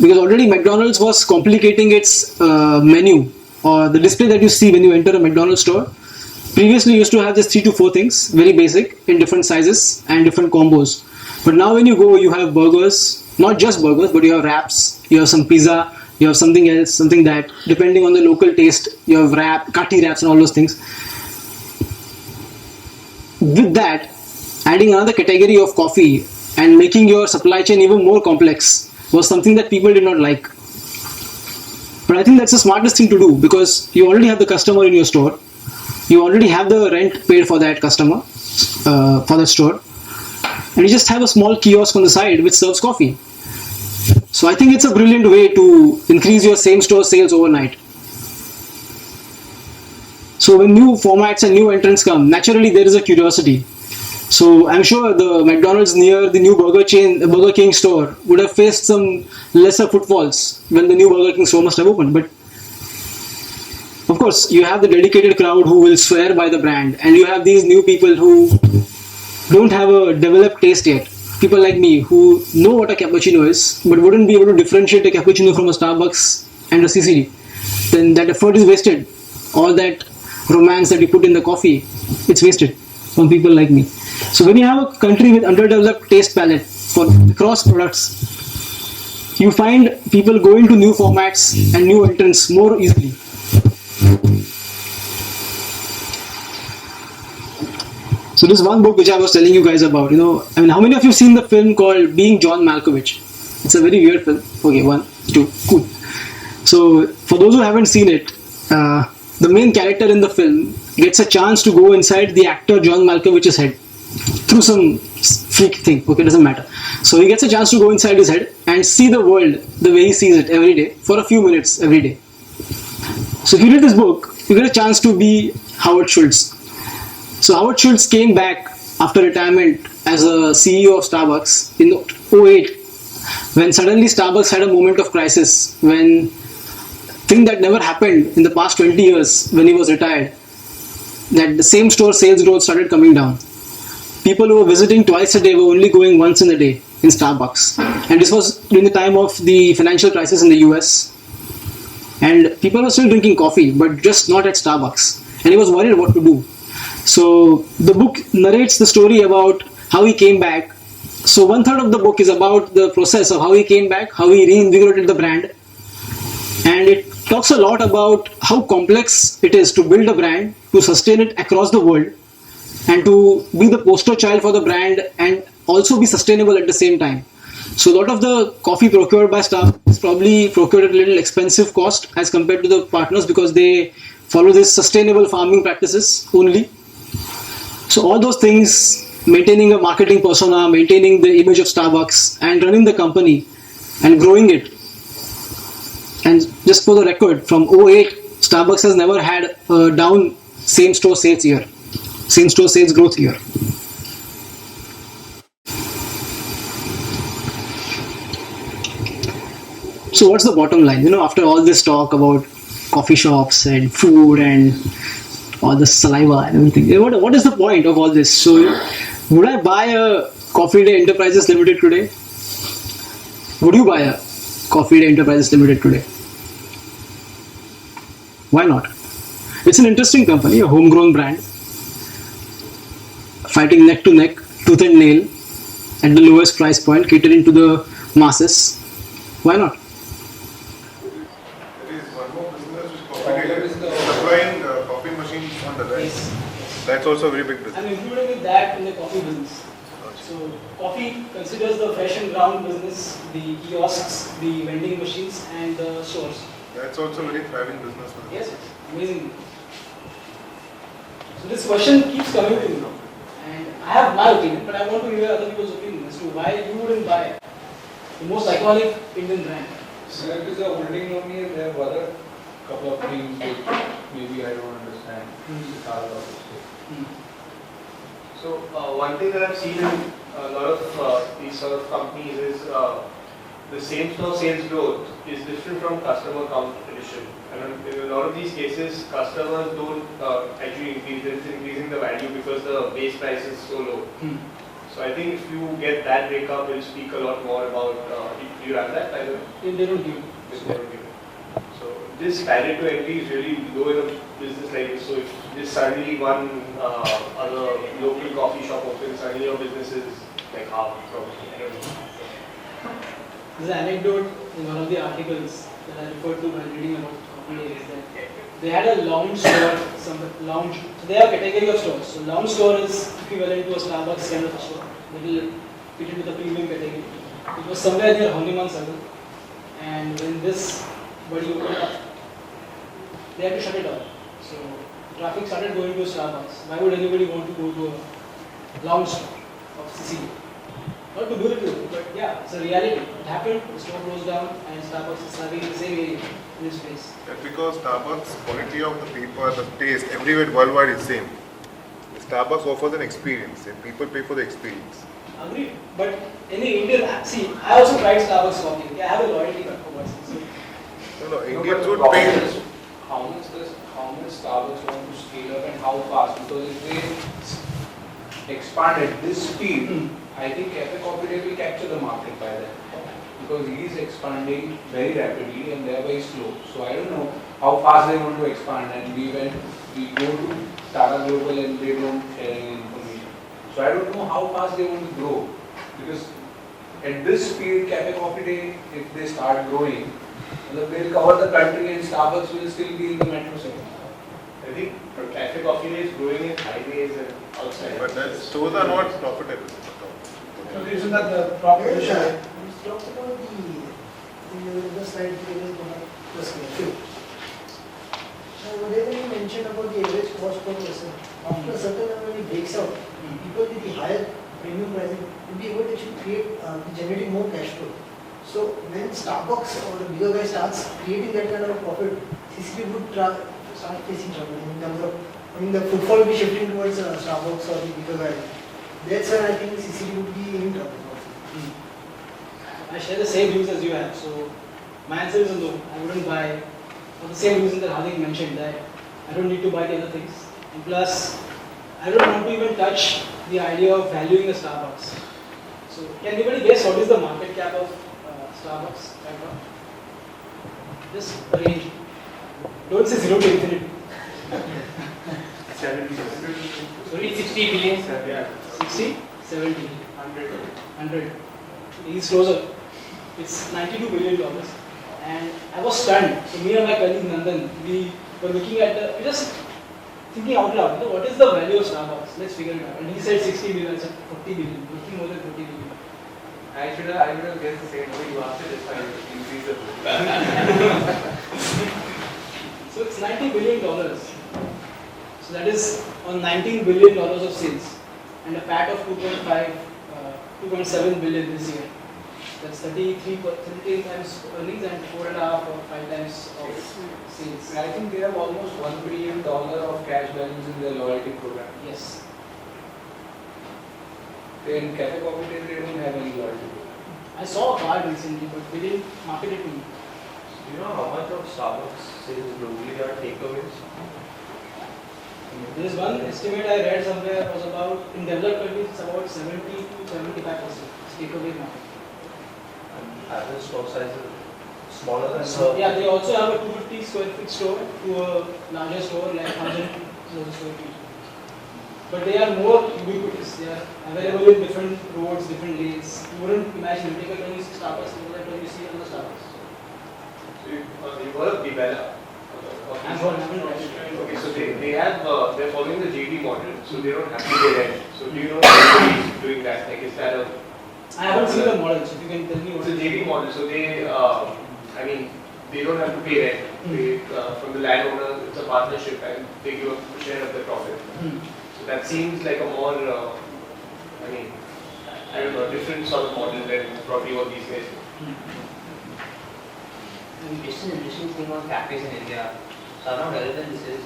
B: because already McDonald's was complicating its menu or the display that you see when you enter a McDonald's store. Previously, you used to have just 3 to 4 things, very basic, in different sizes and different combos. But now when you go, you have burgers, not just burgers, but you have wraps, you have some pizza, you have something else, something that, depending on the local taste, you have kati wraps and all those things. With that, adding another category of coffee and making your supply chain even more complex was something that people did not like. But I think that's the smartest thing to do, because you already have the customer in your store. You already have the rent paid for that customer, for that store, and you just have a small kiosk on the side which serves coffee. So I think it's a brilliant way to increase your same store sales overnight. So when new formats and new entrants come, naturally there is a curiosity. So I'm sure the McDonald's near the new Burger King store would have faced some lesser footfalls when the new Burger King store must have opened. But of course, you have the dedicated crowd who will swear by the brand, and you have these new people who don't have a developed taste yet. People like me who know what a cappuccino is, but wouldn't be able to differentiate a cappuccino from a Starbucks and a CCD. Then that effort is wasted. All that romance that you put in the coffee, it's wasted from people like me. So when you have a country with underdeveloped taste palette for cross products, you find people going to new formats and new entrants more easily. So this one book which I was telling you guys about, how many of you have seen the film called Being John Malkovich? It's a very weird film. Okay, 1, 2, cool. So for those who haven't seen it, the main character in the film gets a chance to go inside the actor John Malkovich's head through some freak thing. Okay, doesn't matter. So he gets a chance to go inside his head and see the world the way he sees it every day for a few minutes every day. So if you read this book, you get a chance to be Howard Schultz. So Howard Schultz came back after retirement as a CEO of Starbucks in 2008, when suddenly Starbucks had a moment of crisis, when thing that never happened in the past 20 years when he was retired, that the same store sales growth started coming down. People who were visiting twice a day were only going once in a day in Starbucks. And this was during the time of the financial crisis in the US. And people were still drinking coffee, but just not at Starbucks. And he was worried what to do. So the book narrates the story about how he came back. So 1/3 of the book is about the process of how he came back, how he reinvigorated the brand. And it talks a lot about how complex it is to build a brand, to sustain it across the world, and to be the poster child for the brand and also be sustainable at the same time. So a lot of the coffee procured by Starbucks is probably procured at a little expensive cost as compared to the partners, because they follow this sustainable farming practices only. So all those things, maintaining a marketing persona, maintaining the image of Starbucks, and running the company and growing it. And just for the record, from 2008, Starbucks has never had a down same-store sales year, same-store sales growth year. So what's the bottom line? After all this talk about coffee shops and food and all the saliva and everything, what is the point of all this? So would I buy a Coffee Day Enterprises Limited today? Would you buy a Coffee Day Enterprises Limited today? Why not? It's an interesting company, a homegrown brand, fighting neck to neck, tooth and nail, at the lowest price point, catering to the masses. Why not?
C: There is one more business which Coffee Day is supplying coffee machines on the rise.
B: Yes.
C: That's also a very big business.
B: I'm including that in the coffee business. So coffee considers the fresh and ground business, the kiosks, the vending machines and the stores.
C: That's also very thriving business for them.
B: Yes, amazing. So this question keeps coming to me, and I have my opinion, but I want to hear other people's opinion as to why you wouldn't buy the most iconic Indian brand.
D: So that is a holding only, and there are other couple of things which maybe I don't understand.
E: So one thing that I've seen in a lot of these sort of companies is the same store sales growth is different from customer count addition. And in a lot of these cases, customers don't actually increase, they're just increasing the value because the base price is so low. So I think if you get that breakup, it'll speak a lot more about, do you have that?
B: They don't give.
E: They don't give. So this barrier to entry is really low in a business like this. So if this suddenly one other local coffee shop opens, suddenly your business is like half probably. I don't know.
B: There's an anecdote in one of the articles that I referred to while reading about coffee is that they had a lounge store, so they have a category of stores. So lounge store is equivalent to a Starbucks kind of a store, little fitted with the premium category. It was somewhere near Honeyman Circle, and when this body opened up, they had to shut it down. So traffic started going to Starbucks. Why would anybody want to go to a lounge store of CCD? Not to do it, but yeah, it's a reality. It happened, the store closed down, and Starbucks is serving in the same area in this place.
C: That's because Starbucks quality of the paper, the taste, everywhere worldwide is same. Starbucks offers an experience and people pay for the experience.
B: Agreed. But any Indian app, see, I also tried Starbucks coffee. Okay, I have a loyalty card for what's so
C: No,
D: No,
C: Indians
D: but
C: would
D: the
C: pay.
D: problem is how much Starbucks want to scale up and how fast, because if they expand at this speed, I think Cafe Coffee Day will capture the market by then, because he is expanding very rapidly and they are very slow. So I don't know how fast they want to expand, and we go to Tata Global and they don't share any information. So I don't know how fast they want to grow, because at this speed Cafe Coffee Day, if they start growing, they'll cover the country and Starbucks will still be in the metro city.
E: I think Cafe Coffee Day is growing in highways and outside.
C: But that stores are not profitable.
D: So isn't that the proposition?
F: We talked about the slide per square feet. Now, whatever you mentioned about the average cost per person, after a certain number when it breaks out, people with the higher premium pricing will be able to actually create, generating more cash flow. So when Starbucks or the bigger guy starts creating that kind of profit, CCD would start facing trouble in terms of, the footfall will be shifting towards Starbucks or the bigger guy. That's when I think CCD would be in trouble.
B: I share the same views as you have. So my answer is no. I wouldn't buy for the same reason that Hardik mentioned, that I don't need to buy the other things. And plus, I don't want to even touch the idea of valuing the Starbucks. So can anybody guess what is the market cap of Starbucks right now? Just a range. Don't say 0 to infinity.
E: 70.
B: Sorry, 60 billion.
E: Yeah.
B: 60, 70, 100. He's closer. It's $92 billion. And I was stunned. So me and my colleague Nandan, we were looking at we just thinking out loud, what is the value of Starbucks? Let's figure it out. And he said 60 billion, I said 40 billion, looking more than 40 billion.
E: I should have guessed the same way you asked it, I increase the
B: So it's $90 billion. So that is on $19 billion of sales and a PAT of 2.7 billion this year. That's 33 times earnings and 4.5 or 5 times of sales.
D: I think they have almost $1 billion of cash balance in their loyalty program.
B: Yes.
D: In Cafe Coffee Day, they don't have any loyalty program.
B: I saw a card recently, but they didn't market it to me.
G: Do you know how much of Starbucks sales globally are takeaways?
B: There is one estimate I read somewhere was about, in developed countries, it's about 70 to 75% takeaway market.
G: And average store size is smaller than
B: So,
G: the...
B: yeah, they also have a 250 square feet store to a larger store like 1,000 square feet. But they are more ubiquitous. They are available in different roads, different lanes. You wouldn't imagine, you take a 20 Starbucks, you see another Starbucks.
E: So you heard of Bibella?
B: I'm not right.
E: Okay, so they're following the JD model, so they don't have to pay rent. So do you know who's doing that? Like, is that a...
B: I haven't seen the model, so if you can tell me what
E: It's a JD model, so they, they don't have to pay rent. They, from the landowner, it's a partnership and they give a share of the profit. So that seems like a more, I don't know, different sort of model than probably what these guys do.
H: Just an interesting thing on cafes in India. So I don't know how relevant this is.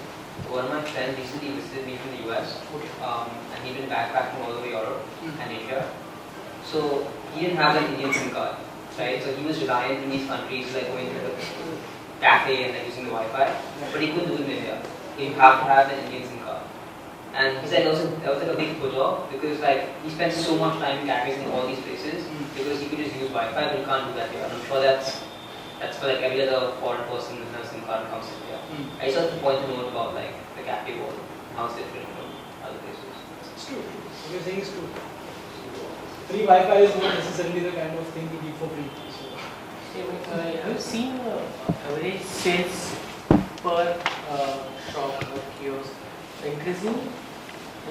H: One of my friends recently visited me from the US, and he'd been backpacking all over Europe and Asia. So he didn't have an Indian SIM card, right? So he was reliant in these countries, like going to the cafe and like using the Wi-Fi, but he couldn't do it in India. You have to have an Indian SIM card. And he said that was like a big put off because like he spent so much time in cafes in all these places because he could just use Wi-Fi, but he can't do that here. I'm sure that's for like every other foreign person with a SIM card comes in here. I just have to point to note about like the cafe world, how it's different from other places.
B: It's true. What you're saying is true. Free Wi-Fi is not necessarily the kind of thing you give for free. So,
I: have you seen average sales per shop or kiosk increasing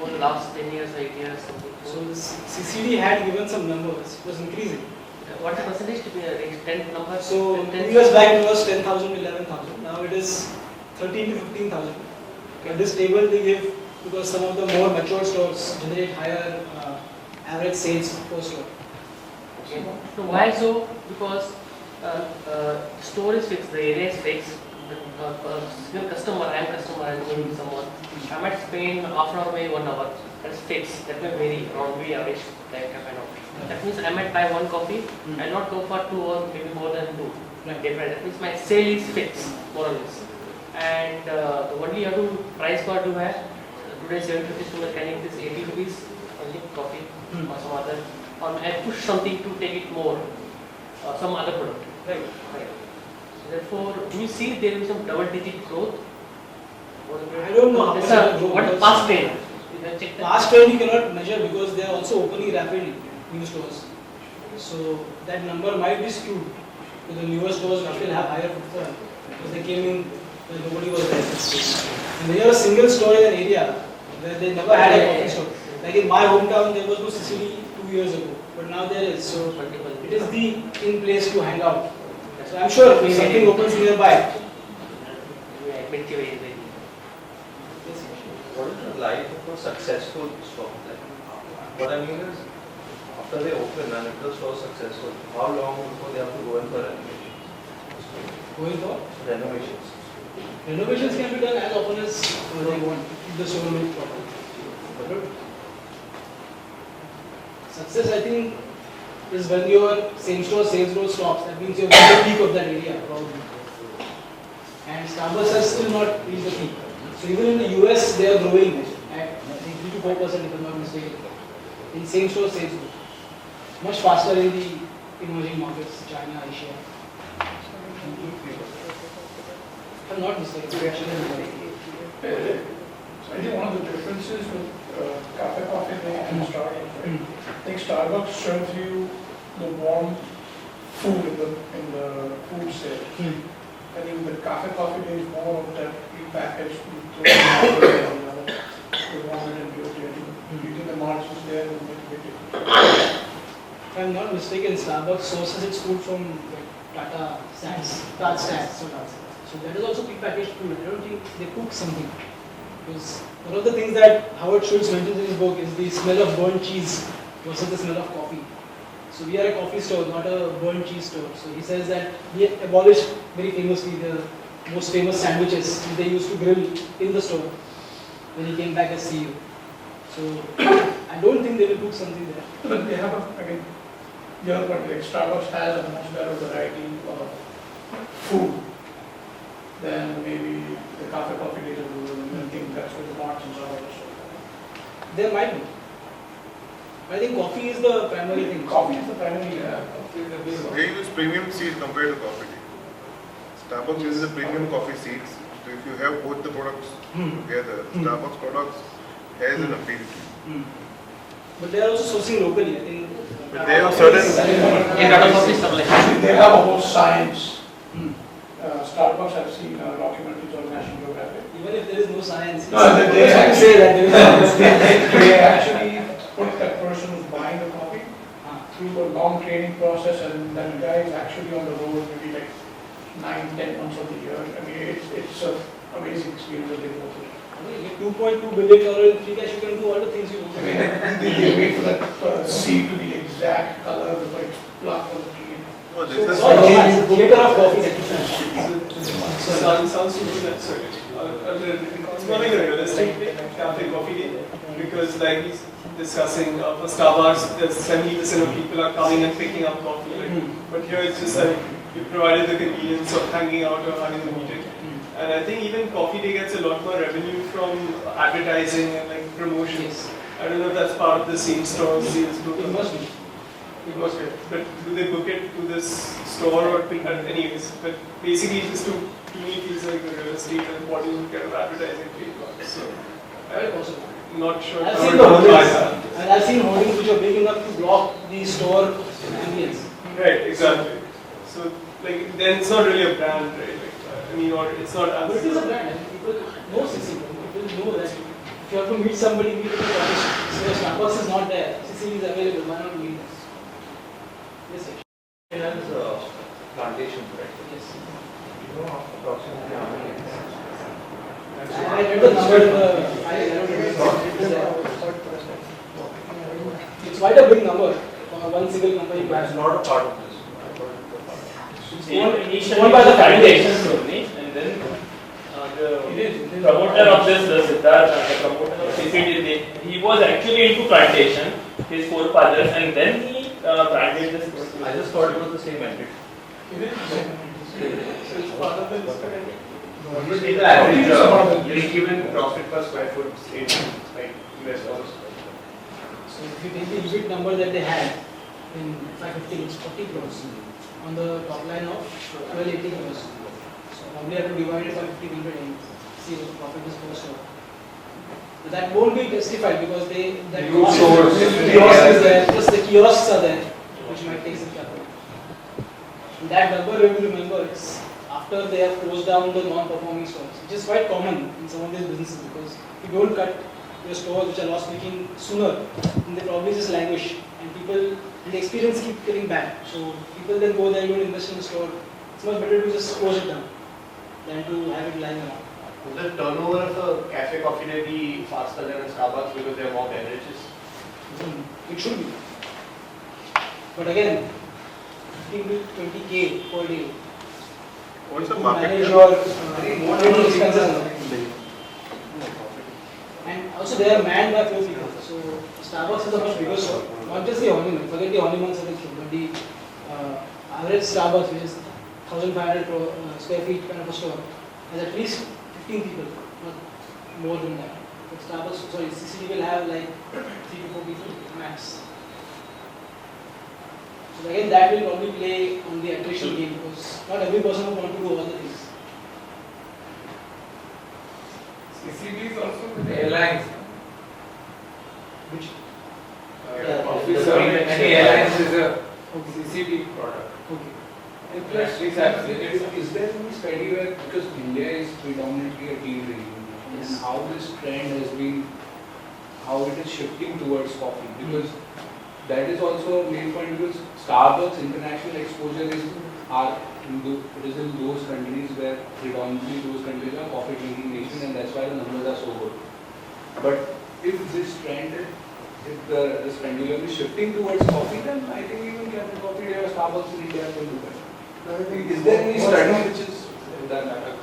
I: over the last 10 years, 8 years?
B: so the CCD had given some numbers. It was increasing.
I: What percentage to be a 10 number?
B: So
I: 10,
B: 2 years back it was 10,000, 11,000. Now it is 13 to 15,000. Okay, this table they give because some of the more mature stores generate higher average sales per store.
I: Okay. So why so? Because store is fixed, the area is fixed. The customer, I am customer, I am going with someone. I might spend half an hour, maybe 1 hour. That's fixed. That may vary around the average like kind of. That means I might buy 1 coffee. I will not go for 2 or maybe more than 2. Different. That means my sale is fixed, more or less. And the only you have to price for do है today 750 to can it is 80 rupees only coffee or some other, or I push something to take it more, some other product. Right. So therefore, do you see there is some double-digit growth?
B: I don't know how much
I: Sir,
B: growth
I: what
B: was.
I: past trend? You can check that.
B: Past trend you cannot measure because they are also opening rapidly new stores. So that number might be skewed. So the newer stores will still have higher footfall because they came in when nobody was there. And when you have a single store in an area where they never had a coffee store. Like in my hometown there was no CCD 2 years ago, but now there is. So it is the in place to hang out. So I'm sure if something opens nearby.
G: What is the life of a successful store? Like, what I mean is, after they open and if the store is successful, how long before they have to go in for renovations?
B: Going for
G: Renovations.
B: renovations can be done as often as they want. Keep the store look proper. Success, I think, is when your same store sales growth stops. That means you're at the peak of that area, probably. And Starbucks has still not reached the peak. So even in the US, they are growing at I think 3 to 4%, if I'm not mistaken, in same store sales growth. Much faster in the emerging markets, China, Asia. If I'm not mistaken,
J: So I think one of the differences with cafe coffee day and Starbucks, right? I think Starbucks serves you the warm food in the food sale. I think the cafe coffee day is more of that prepackaged food. You want it and do it. You think the margins there will make a big difference.
B: If I'm not mistaken, Starbucks sources its food from like, Tata Sats. So that is also prepackaged food. I don't think they cook something. Because one of the things that Howard Schultz mentions in his book is the smell of burnt cheese versus the smell of coffee. So we are a coffee store, not a burnt cheese store. So he says that he abolished very famously the most famous sandwiches which they used to grill in the store when he came back as CEO. So I don't think they will cook something there.
J: But they have like Starbucks has a much better variety of food than maybe the cafe coffee day will, and I think that's where the margins are also.
B: There might be. I think coffee is the primary thing.
J: Coffee is the primary.
C: They use premium seed compared to coffee tea. Starbucks uses a premium coffee seeds. So if you have both the products together, Starbucks products has an appeal to you.
B: But they are also sourcing locally. I think.
C: But they have certain.
J: They have a whole science. Starbucks, I've seen documentaries on National Geographic.
B: Even if there is no science,
J: They
B: say that there is science.
J: they actually put that person who's buying the coffee through a long training process, and that guy is actually on the road maybe like 9-10 months of the year. I mean, it's an amazing experience that they go through.
B: $2.2 billion in free cash, you can do all the things you want.
J: I mean, they wait for that seed to be the exact color of the pluck of the tree.
C: No, this
B: So,
C: is
B: it's a theater of coffee.
K: Sounds to me that it's not like a realistic cafe coffee day because like he's discussing for Starbucks, there's 70% of people are coming and picking up coffee. Like, but here it's just like you provided the convenience of hanging out or having a meeting. And I think even coffee day gets a lot more revenue from advertising and like promotions. I don't know if that's part of the same store sales book.
B: It must be.
K: It must be. But do they book it to this store or anyways? But basically, just to me, it feels like the real estate and what you kind of advertising trademarks. So
B: Very possible.
K: I'm not sure.
B: I've
K: how
B: seen
K: it
B: the
K: will apply
B: hoardings,
K: that.
B: and I've seen hoardings which are big enough to block the store ambience.
K: Right, exactly. So like then it's not really a brand, right? Like, I mean, or it's not.
B: But it is a brand, and people know CCD. People know that if you have to meet somebody, meet at the coffee shop. So if Starbucks is not there, CCD is available, why not meet them? Yes, sir.
G: It has plantation, right?
B: Yes.
G: You know approximately how many acres?
B: I read the number in the file, I don't remember. It's quite a big number for one single company.
G: It's not a part of this.
B: It's owned by the
L: plantation
B: foundation.
L: company, and then the promoter of this, Siddharth, the promoter of CCD, he was actually into plantation, his forefathers, and then he branded this.
G: I just thought it was the same entity.
K: So it's part of the
E: What would be the average break-even profit per square foot in like US dollars?
B: So if you take the EBIT number that they had in 550, it's 40 crores on the top line of 1280 crores. So probably have to divide it by 1500 and see what the profit is per store. But that won't be testified because that kiosk is there, plus the kiosks are there, which might take some capital. And that number we will remember is after they have closed down the non-performing stores, which is quite common in some of these businesses because if you don't cut your stores which are loss-making sooner, then they probably just languish and people, and the experience keep getting bad. So people then go there and don't invest in the store. It's much better to just close it down than to have it lying around.
E: Will the turnover of a cafe coffee day be faster than a Starbucks because there are more beverages?
B: It should be. But again, 15 to 20K per day.
C: what's the
B: to
C: market
B: manage
C: cap?
B: your operating expenses. And also they are manned by 4 people. So Starbucks is a much bigger store. Not just the ornament, forget the ornaments and everything, but the average Starbucks, which is 1,500 square feet kind of a store, has at least 15 people, not more than that. But Starbucks, sorry, CCD will have like 3 to 4 people max. So again, that will probably play on the attrition game because not every person will want to do all the things.
D: CCD is also with the airlines.
B: Which
D: Office of many airlines is a CCD product.
B: okay.
D: And plus, is there any study where, because India is predominantly a tea region, and how this trend has been, how it is shifting towards coffee? Because that is also a main point because Starbucks international exposure is it is in those countries where predominantly those countries are coffee drinking nation and that's why the numbers are so good. But if this trend, if this pendulum is shifting towards coffee, then I think even Cafe Coffee Day or Starbucks in India will do better. Is there any study which is that matter?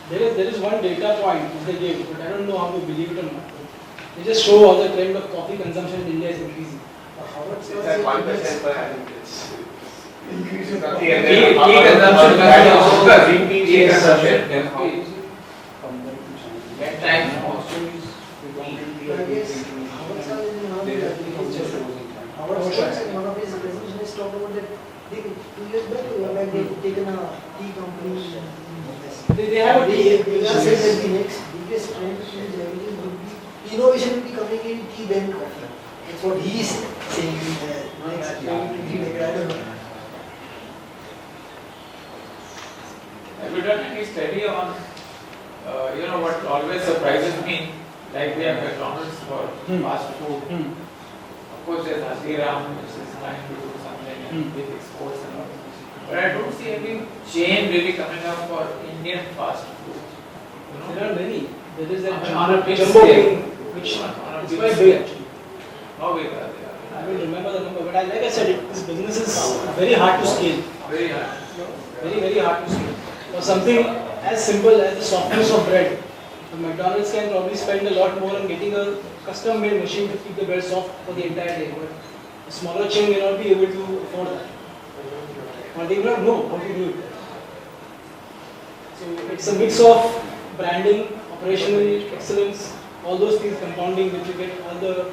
B: There is one data point which they gave, but I don't know how to believe it or not. They just show how the trend of coffee consumption in India is increasing.
E: It's at 1% per annum. It's
J: Increasing.
D: Tea consumption by green tea consumption.
L: Then how is it compared to China? That time also is predominantly
F: But I guess Howard Schultz in one of his Howard Schultz in one of his presentations talked about that 2 years back or back they've taken a tea company.
B: They have a
F: They
B: tea.
F: said that the next biggest trend in revenue would be innovation will be coming in tea than coffee. That's what he is saying. Next 20-30 I don't know.
D: Have you done any study on, what always surprises me, like we have McDonald's for fast food. Of course, there's Hashiram, which is trying to do something with exports and all. But I don't see any chain really coming up for Indian fast food. You know?
B: There are many. There is that
D: On a big
B: jumbo
D: scale.
B: king, which
D: On a
B: is
D: big
B: quite
D: scale.
B: big actually.
D: How big are they?
B: I don't remember the number, but like I said, this business is very hard to scale.
D: Very hard.
B: Very, very hard to scale. For something as simple as the softness of bread, the McDonald's can probably spend a lot more on getting a custom-made machine to keep the bread soft for the entire day. But a smaller chain may not be able to afford that. Or they may not know how to do it. So it's a mix of branding, operational excellence, all those things compounding, which you get all the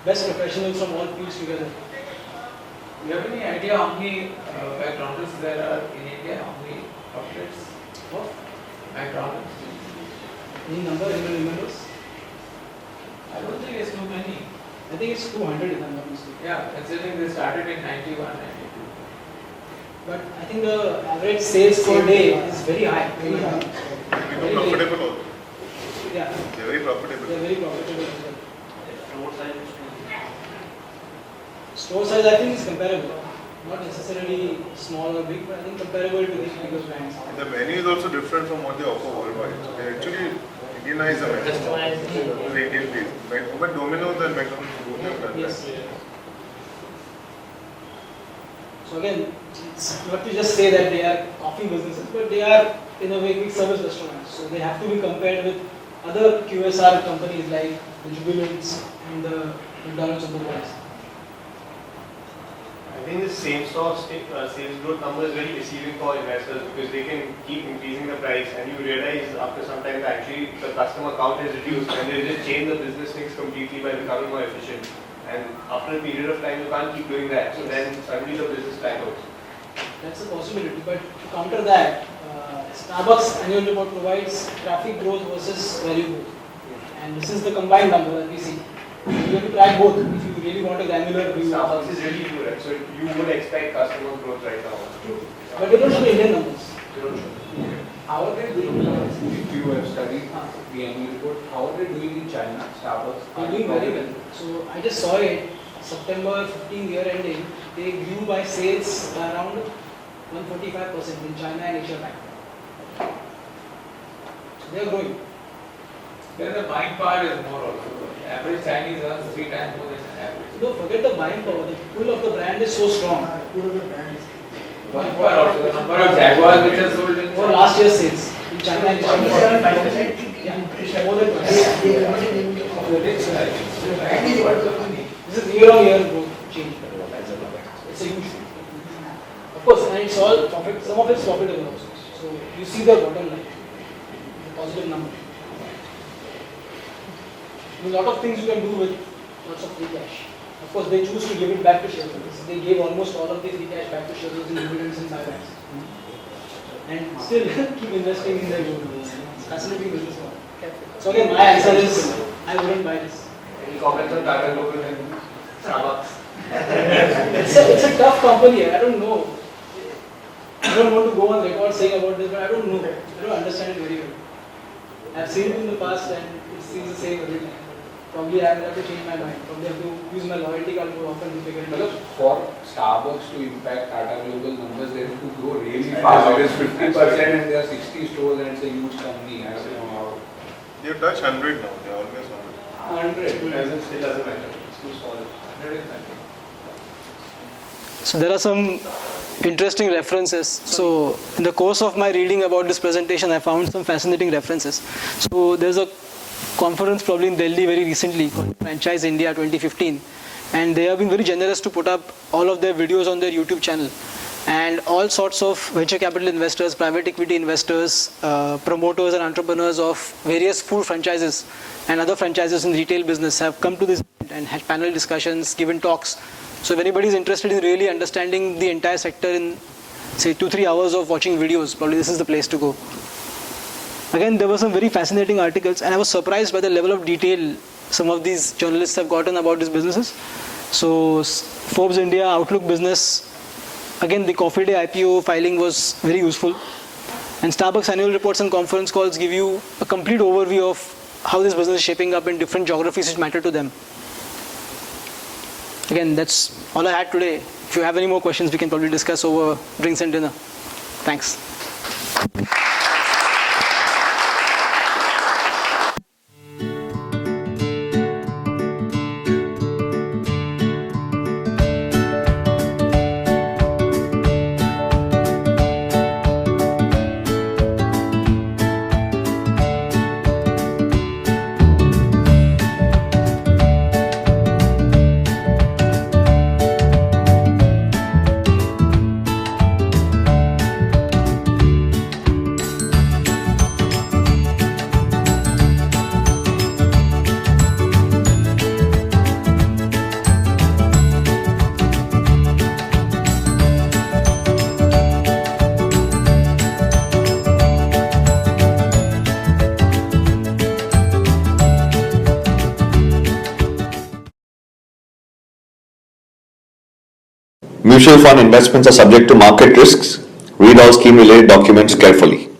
B: best professionals from all fields together.
D: Do you have any idea how many McDonald's there are in India? How many outlets?
B: What?
D: McDonald's?
B: Any number anyone remembers?
D: I don't think it's too many.
B: I think it's 200 if I'm not mistaken.
D: Yeah, considering they started in 91, 92.
B: But I think the average sales per day is very high.
C: They become profitable also.
B: Yeah,
C: They're very profitable.
B: they're very profitable as well. Store size I think is comparable. Not necessarily small or big, but I think comparable to these bigger brands.
C: The menu is also different from what they offer worldwide. So they actually Indianize the menu. The Indian taste. But Domino's and McDonald's both have done
B: Yes.
C: that.
B: So again, it's not to just say that they are coffee businesses, but they are in a way quick service restaurants. So they have to be compared with other QSR companies like the Jubilants and the McDonald's of the world.
E: I think the same store sales growth number is very deceiving for investors because they can keep increasing the price and you realize after some time that actually the customer count has reduced and they just change the business mix completely by becoming more efficient. And after a period of time you can't keep doing that. So then suddenly the business plateaus.
B: That's a possibility, but to counter that, Starbucks annual report provides traffic growth versus value growth. And this is the combined number that we see. You have to track both if you really want a granular view.
E: Starbucks is really good, right? So you would expect customer growth right now.
B: But they don't show the Indian numbers.
E: They don't show.
D: How are they doing? If you have studied the annual report, how are they doing in China? Starbucks?
B: They're doing very well. So I just saw it, September 15 year ending, they grew by sales by around 145% in China and Asia Pac. So they are growing.
D: Then the buying power is more also. Average Chinese earns 3 times more than average.
B: Don't forget the buying power. The pull of the brand is so strong.
D: Buying power also. The number of Jaguars which are sold in
B: For last year's sales in China and Asia Pac. Yeah, more than twice. This is year-on-year growth change. It's a huge thing. Of course, and it's all profit. Some of it's profitable also. So you see the bottom line, the positive number. A lot of things you can do with lots of free cash. Of course, they choose to give it back to shareholders. They gave almost all of the free cash back to shareholders in dividends and buybacks. And still keep investing in their growth. It's fascinating business model. So again, my answer is, I wouldn't buy this.
E: Any comments on Tata Global and Starbucks?
B: It's a tough company. I don't know. I don't want to go on record saying about this, but I don't know. I don't understand it very well. I've seen it in the past and it seems the same every time. Probably I will have to change my mind. Probably have to use my loyalty card more often to figure it out.
D: For Starbucks to impact Tata Global numbers, they have to grow really fast. It is 50% and there are 60 stores and it's a huge company. I don't know how.
C: They have touched 100 now. They are always 100.
D: 100.
E: Still doesn't matter. It's too small.
D: 100 is nothing.
B: So there are some interesting references. So in the course of my reading about this presentation, I found some fascinating references. So there's a conference probably in Delhi very recently called Franchise India 2015, and they have been very generous to put up all of their videos on their YouTube channel. And all sorts of venture capital investors, private equity investors, promoters and entrepreneurs of various food franchises and other franchises in retail business have come to this event and had panel discussions, given talks. So if anybody is interested in really understanding the entire sector in say 2-3 hours of watching videos, probably this is the place to go. Again, there were some very fascinating articles and I was surprised by the level of detail some of these journalists have gotten about these businesses. So Forbes India, Outlook Business, again the Coffee Day IPO filing was very useful. And Starbucks annual reports and conference calls give you a complete overview of how this business is shaping up in different geographies which matter to them. Again, that's all I had today. If If you have any more questions, we can probably discuss over drinks and dinner. Thanks.
A: Mutual fund investments are subject to market risks. Read all scheme related documents carefully.